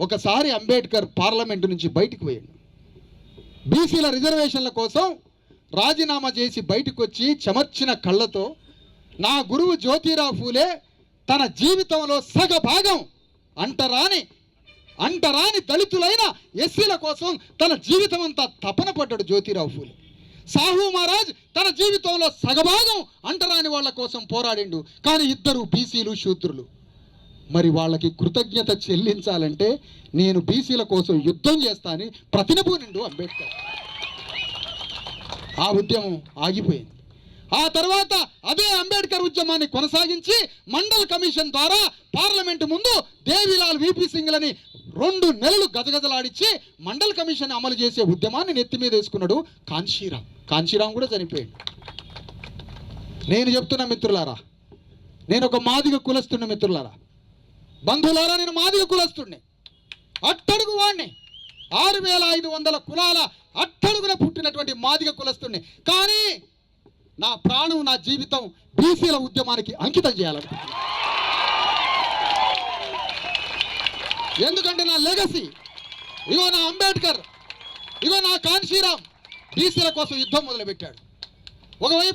ఒకసారి అంబేద్కర్ పార్లమెంటు నుంచి బయటికి పోయాడు. బీసీల రిజర్వేషన్ల కోసం రాజీనామా చేసి బయటకు వచ్చి చెమర్చిన కళ్ళతో నా గురువు జ్యోతిరావు ఫూలే తన జీవితంలో సగభాగం అంటరాని దళితులైన ఎస్సీల కోసం తన జీవితం అంతా తపన పడ్డాడు జ్యోతిరావు ఫూలే. సాహు మహారాజ్ తన జీవితంలో సగభాగం అంటరాని వాళ్ళ కోసం పోరాడిండు. కానీ ఇద్దరు బీసీలు శూద్రులు. మరి వాళ్ళకి కృతజ్ఞత చెల్లించాలంటే నేను బీసీల కోసం యుద్ధం చేస్తానని ప్రతినబూనిండు అంబేద్కర్. ఆ ఉద్యమం ఆగిపోయింది. ఆ తర్వాత అదే అంబేద్కర్ ఉద్యమాన్ని కొనసాగించి మండల్ కమిషన్ ద్వారా పార్లమెంటు ముందు దేవిలాల్ విపి సింగ్లని 2 నెలలు గజగజలాడిచ్చి మండల్ కమిషన్ అమలు చేసే ఉద్యమాన్ని నెత్తి మీద వేసుకున్నాడు కాంశీరాం కూడా చనిపోయాడు. నేను చెప్తున్నా మిత్రులారా, నేను ఒక మాదిగ కులస్తున్న మిత్రులారా, బంధువులారా, నేను మాదిగ కులస్తుడిని, అట్టడుగు వాడిని, 6500 కులాల అట్టడుగున పుట్టినటువంటి మాదిగ కులస్తుడిని. కానీ నా ప్రాణం, నా జీవితం బీసీల ఉద్యమానికి అంకితం చేయాలనుకుంటున్నాను. ఎందుకంటే నా లెగసీ, ఇగో నా అంబేద్కర్, ఇగో నా కాంశీరాం బీసీల కోసం యుద్ధం మొదలుపెట్టాడు. ఒకవైపు